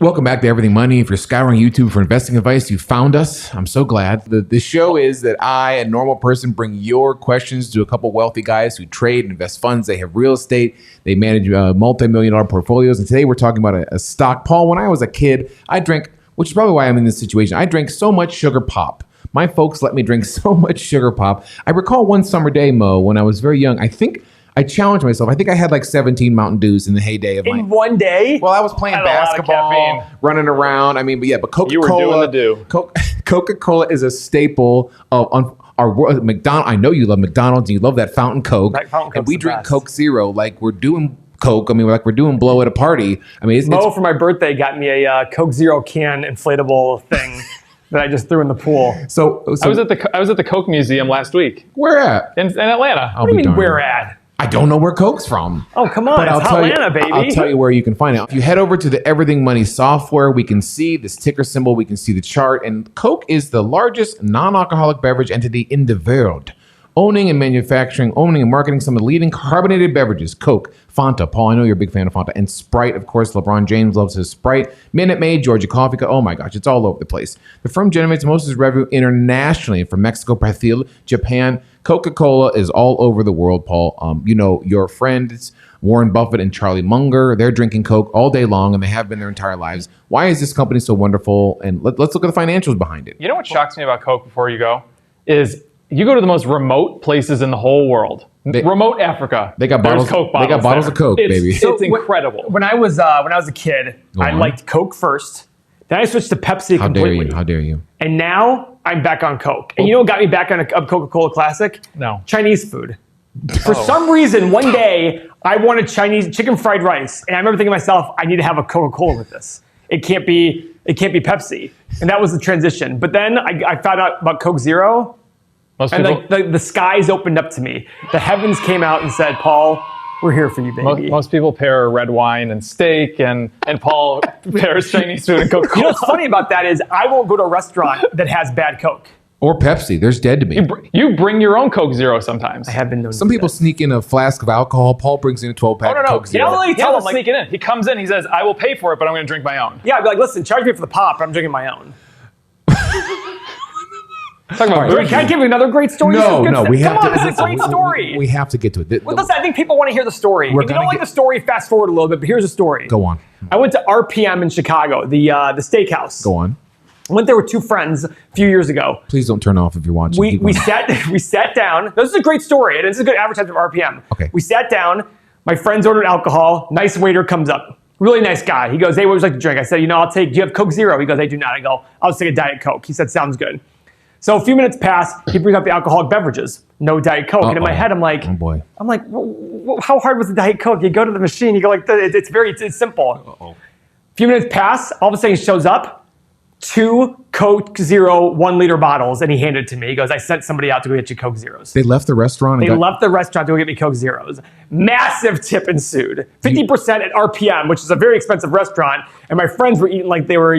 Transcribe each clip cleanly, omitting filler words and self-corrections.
Welcome back to Everything Money. If you're scouring YouTube for investing advice, you found us. I'm so glad. The show is that I, a normal person, bring your questions to a couple wealthy guys who trade and invest funds. They have real estate. They manage multi-million-dollar portfolios. And today we're talking about a stock. Paul, when I was a kid, I drank, which is probably why I'm in this situation, I drank so much sugar pop. My folks let me drink so much sugar pop. I recall one summer day, Mo, when I was very young. I think I challenged myself. I think I had like 17 Mountain Dews in the heyday of in one day. Well, I was playing basketball, running around. I mean, but Coca Cola. You were doing the do. Coca Cola is a staple of our world. McDonald's. I know you love McDonald's and you love that fountain Coke. That fountain Coke's and we the drink best. Coke Zero like we're doing Coke. I mean, like we're doing blow at a party. I mean, Mo for my birthday got me a Coke Zero can inflatable thing that I just threw in the pool. So I was at the Coke Museum last week where at? in Atlanta. I'll What do you be mean darned. where at? I don't know where Coke's from. Oh, come on. But It's Atlanta, baby. I'll tell you where you can find it. If you head over to the Everything Money software, we can see this ticker symbol. We can see the chart. And Coke is the largest non-alcoholic beverage entity in the world. Owning and marketing some of the leading carbonated beverages. Coke, Fanta. Paul, I know you're a big fan of Fanta. And Sprite, of course. LeBron James loves his Sprite. Minute Maid, Georgia Coffee. Oh my gosh, it's all over the place. The firm generates most of its revenue internationally from Mexico, Brazil, Japan. Coca-Cola is all over the world, Paul. You know, your friends, Warren Buffett and Charlie Munger, they're drinking Coke all day long, and they have been their entire lives. Why is this company so wonderful? And let's look at the financials behind it. You know what shocks me about Coke before you go? Is you go to the most remote places in the whole world. Remote Africa. They got There's bottles. Coke They got bottles of Coke, baby. It's incredible. When I was a kid, I liked Coke first. Then I switched to Pepsi completely. How dare you? And now I'm back on Coke. And you know what got me back on a Coca-Cola Classic? No. Chinese food. For some reason, one day, I wanted Chinese chicken fried rice. And I remember thinking to myself, I need to have a Coca-Cola with this. It can't be Pepsi. And that was the transition. But then I found out about Coke Zero. Most And people, the skies opened up to me. The heavens came out and said, Paul, we're here for you, baby. most people pair red wine and steak, and Paul pairs Chinese food and Coca-Cola. You know what's funny about that is I won't go to a restaurant that has bad Coke. Or Pepsi. There's dead to me. You bring your own Coke Zero sometimes. I have been known Some to do people that. sneak in a flask of alcohol. Paul brings in a 12-pack No. of Coke Zero. You know, He tell doesn't him, sneak it in. He comes in, he says, I will pay for it, but I'm going to drink my own. Yeah, I'd be like, listen, charge me for the pop, but I'm drinking my own. Talking about Can I give you another great story? No, This is good we stuff. have Come to. on, this is a great story. We have to get to it. Well, listen, I think people want to hear the story. If you gonna don't like get- the story, fast forward a little bit, but here's the story. Go on. I went to RPM in Chicago, the steakhouse. Go on. I went there with two friends a few years ago. Please don't turn off if you're watching. We Keep we going. sat down. This is a great story, and this is a good advertisement for RPM. Okay. We sat down. My friends ordered alcohol. Nice waiter comes up. Really nice guy. He goes, hey, what would you like to drink? I said, I'll take, do you have Coke Zero? He goes, I do not. I go, I'll just take a Diet Coke. He said, sounds good. So a few minutes pass. He brings up the alcoholic beverages. No Diet Coke. And in my head, I'm like, oh boy. How hard was the Diet Coke? You go to the machine. You go like, it's simple. A few minutes pass. All of a sudden, he shows up. 2 Coke Zero 1-liter bottles, and he handed it to me. He goes, I sent somebody out to go get you Coke Zeros. They left the restaurant. They left the restaurant to go get me Coke Zeros. Massive tip ensued. 50% at RPM, which is a very expensive restaurant. And my friends were eating like they were,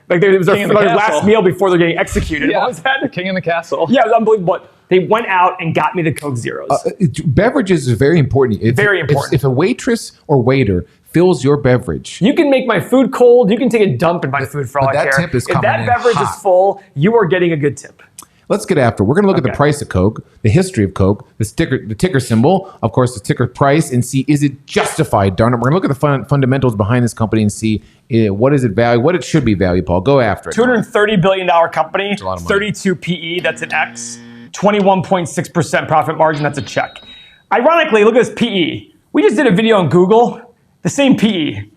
like it was their last meal before they're getting executed. Yeah, What was that? the king in the castle. Yeah, it was unbelievable. They went out and got me the Coke Zeros. Beverages is very important. Very important. If a waitress or waiter fills your beverage, You can make my food cold. You can take a dump in my food for all I that care. tip is if coming that in beverage hot. is full, you are getting a good tip. let's get after it. We're going to look at the price of Coke, the history of Coke, the ticker symbol, of course, the ticker price, and see, is it justified? Darn it. We're going to look at the fundamentals behind this company and see what is it value, what it should be valued, Paul. Go after it. $230 billion company, a lot of money. 32 PE, that's an X, 21.6% profit margin, that's a check. Ironically, look at this PE. We just did a video on Google, the same PE.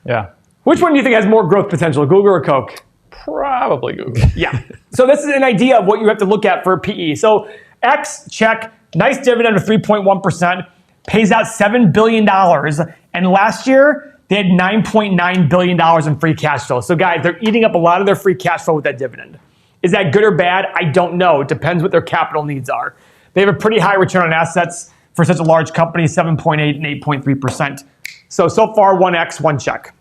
Yeah. Which one do you think has more growth potential, Google or Coke? Probably Google. Yeah. So this is an idea of what you have to look at for PE. So X, check, nice dividend of 3.1%, pays out $7 billion. And last year, they had $9.9 billion in free cash flow. So guys, they're eating up a lot of their free cash flow with that dividend. Is that good or bad? I don't know. It depends what their capital needs are. They have a pretty high return on assets for such a large company, 7.8 and 8.3%. So far, 1X, one check.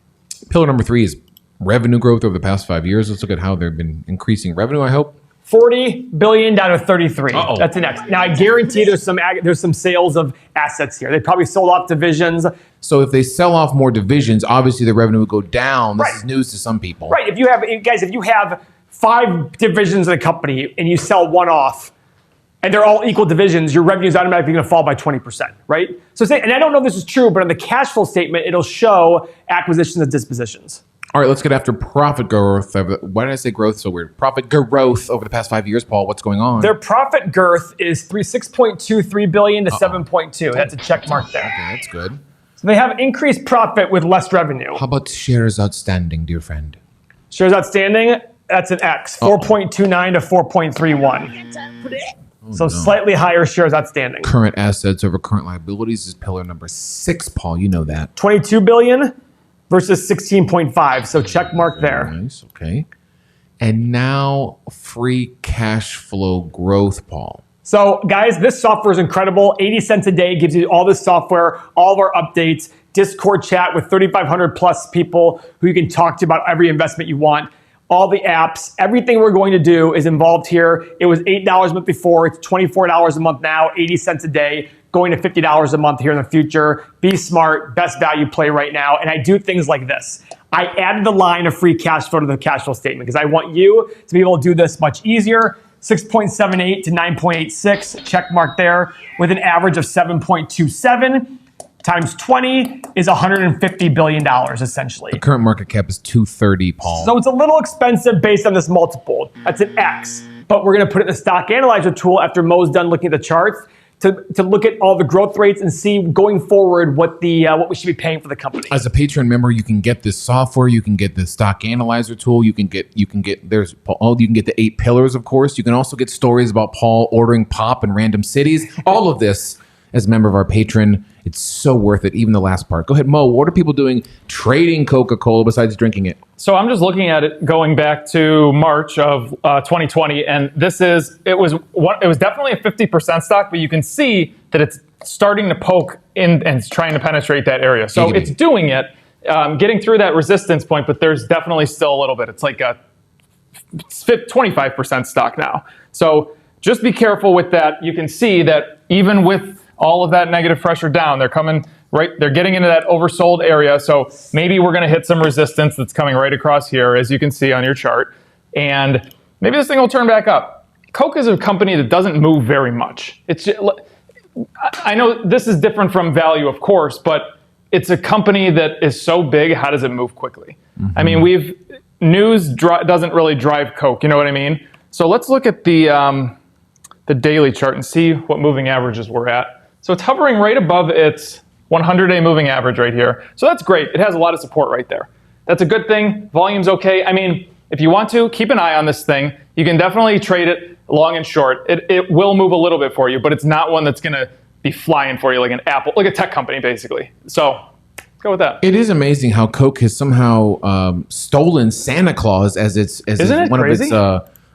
Pillar number 3 is revenue growth over the past 5 years. Let's look at how they've been increasing revenue, I hope. $40 billion down to 33. Uh-oh. That's the next. Now I guarantee there's some sales of assets here. They probably sold off divisions. So if they sell off more divisions, obviously the revenue would go down. This Right. is news to some people. Right. If you have 5 divisions in a company and you sell one off, and they're all equal divisions, your revenue is automatically going to fall by 20%, right? And I don't know if this is true, but on the cash flow statement, it'll show acquisitions and dispositions. All right, let's get after profit growth. Why did I say growth so weird? Profit growth over the past 5 years, Paul. What's going on? Their profit girth is 6.23 billion to 7.2. That's a check mark there. Okay, that's good. So they have increased profit with less revenue. How about shares outstanding, dear friend? Shares outstanding, that's an X, 4.29 to 4.31. So slightly higher shares outstanding. Current assets over current liabilities is pillar number 6, Paul. You know that. 22 billion versus 16.5. So check mark there. Nice, okay. And now free cash flow growth, Paul. So guys, this software is incredible. 80 cents a day gives you all this software, all of our updates, Discord chat with 3,500 plus people who you can talk to about every investment you want. All the apps, everything we're going to do is involved here. It was $8 a month before. It's $24 a month now, 80 cents a day, going to $50 a month here in the future. Be smart, best value play right now. And I do things like this. I added the line of free cash flow to the cash flow statement because I want you to be able to do this much easier. 6.78 to 9.86, check mark there, with an average of 7.27. Times 20 is $150 billion, essentially. The current market cap is 230, Paul. So it's a little expensive based on this multiple. That's an X. But we're going to put it in the stock analyzer tool after Mo's done looking at the charts to look at all the growth rates and see going forward what we should be paying for the company. As a Patreon member, you can get this software. You can get the stock analyzer tool. You can get the 8 pillars, of course. You can also get stories about Paul ordering pop in random cities. All of this as a member of our Patreon. It's so worth it, even the last part. Go ahead, Mo. What are people doing trading Coca Cola besides drinking it? So I'm just looking at it going back to March of 2020, and it was definitely a 50% stock, but you can see that it's starting to poke in and it's trying to penetrate that area. So it's doing it, getting through that resistance point, but there's definitely still a little bit. It's like a 25% stock now. So just be careful with that. You can see that even with all of that negative pressure down, they're getting into that oversold area. So maybe we're going to hit some resistance that's coming right across here, as you can see on your chart. And maybe this thing will turn back up. Coke is a company that doesn't move very much. I know this is different from value, of course, but it's a company that is so big. How does it move quickly? Mm-hmm. I mean, news doesn't really drive Coke. You know what I mean? So let's look at the daily chart and see what moving averages we're at. So it's hovering right above its 100-day moving average right here. So that's great. It has a lot of support right there. That's a good thing. Volume's okay. I mean, if you want to, keep an eye on this thing. You can definitely trade it long and short. It will move a little bit for you, but it's not one that's going to be flying for you like an Apple, like a tech company, basically. So go with that. It is amazing how Coke has somehow stolen Santa Claus as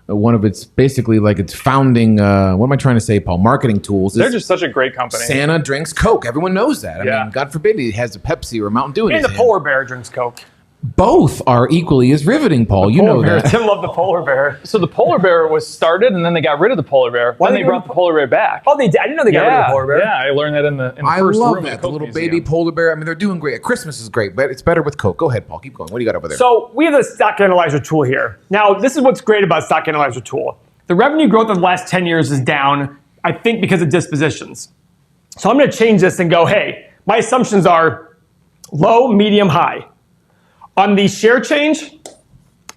one of its basically like its founding, what am I trying to say, Paul? Marketing tools. They're just such a great company. Santa drinks Coke. Everyone knows that. I mean, God forbid he has a Pepsi or a Mountain Dew in his hand. And the polar bear drinks Coke. Both are equally as riveting, Paul. You know that. Tim loved the polar bear. So the polar bear was started, and then they got rid of the polar bear. Then they brought the polar bear back. Oh, they did? I didn't know they got rid of the polar bear. Yeah, I learned that in the I first love room. That. The little baby polar bear. I mean, they're doing great. Christmas is great, but it's better with Coke. Go ahead, Paul. Keep going. What do you got over there? So we have the stock analyzer tool here. Now, this is what's great about stock analyzer tool. The revenue growth of the last 10 years is down, I think, because of dispositions. So I'm going to change this and go, hey, my assumptions are low, medium, high. On the share change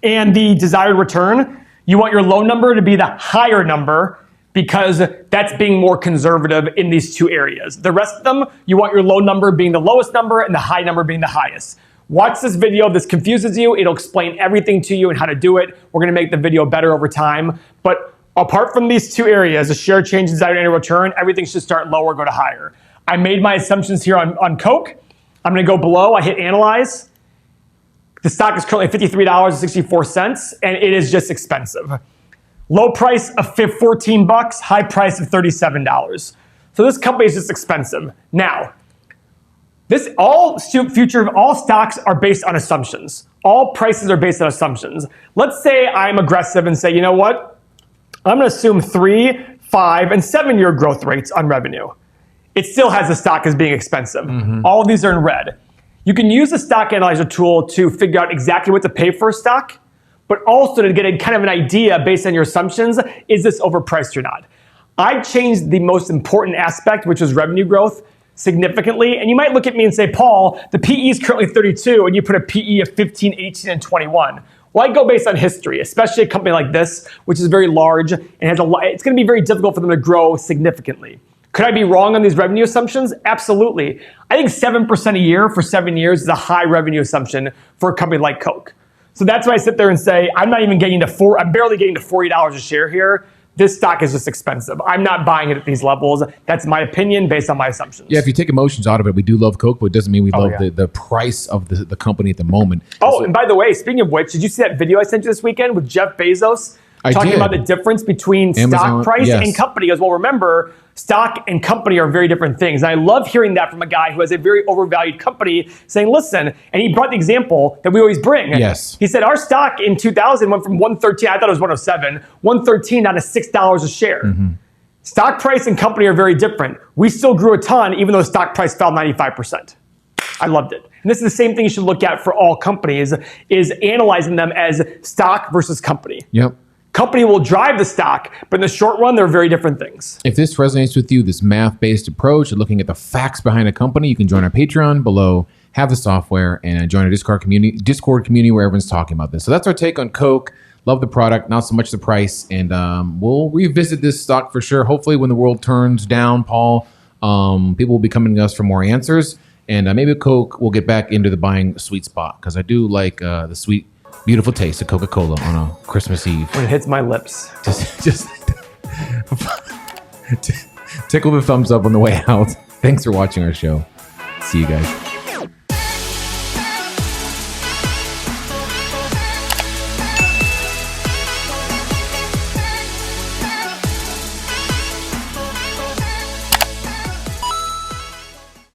and the desired return, you want your low number to be the higher number because that's being more conservative in these two areas. The rest of them, you want your low number being the lowest number and the high number being the highest. Watch this video. If this confuses you, it'll explain everything to you and how to do it. We're going to make the video better over time. But apart from these two areas, the share change and desired annual return, everything should start lower, go to higher. I made my assumptions here on Coke. I'm going to go below. I hit analyze. The stock is currently $53.64, and it is just expensive. Low price of $14, high price of $37. So this company is just expensive. Now, all stocks are based on assumptions. All prices are based on assumptions. Let's say I'm aggressive and say, you know what? I'm going to assume 3, 5, and 7-year growth rates on revenue. It still has the stock as being expensive. All of these are in red. You can use the stock analyzer tool to figure out exactly what to pay for a stock, but also to get a kind of an idea based on your assumptions, is this overpriced or not? I changed the most important aspect, which was revenue growth, significantly. And you might look at me and say, Paul, the PE is currently 32, and you put a PE of 15, 18, and 21. Well, I go based on history, especially a company like this, which is very large and has a lot. It's going to be very difficult for them to grow significantly. Could I be wrong on these revenue assumptions? Absolutely. I think 7% a year for 7 years is a high revenue assumption for a company like Coke. So that's why I sit there and say, I'm not even getting to I'm barely getting to $40 a share here. This stock is just expensive. I'm not buying it at these levels. That's my opinion based on my assumptions. Yeah, if you take emotions out of it, we do love Coke, but it doesn't mean we love the price of the company at the moment. Oh, and by the way, speaking of which, did you see that video I sent you this weekend with Jeff Bezos talking about the difference between Amazon, stock price yes, and company? He goes, well, remember, stock and company are very different things. And I love hearing that from a guy who has a very overvalued company saying, listen, and he brought the example that we always bring. Yes. He said, our stock in 2000 went from 113, I thought it was 107, 113 down to $6 a share. Stock price and company are very different. We still grew a ton, even though the stock price fell 95%. I loved it. And this is the same thing you should look at for all companies, is analyzing them as stock versus company. Yep. Company will drive the stock, but in the short run, they're very different things. If this resonates with you, this math-based approach of looking at the facts behind a company, you can join our Patreon below, have the software, and join our Discord community where everyone's talking about this. So that's our take on Coke. Love the product, not so much the price. And we'll revisit this stock for sure. Hopefully when the world turns down, Paul, people will be coming to us for more answers. And maybe Coke will get back into the buying sweet spot, because I do like the sweet, beautiful taste of Coca Cola on a Christmas Eve. When it hits my lips. Just tickle the thumbs up on the way out. Thanks for watching our show. See you guys.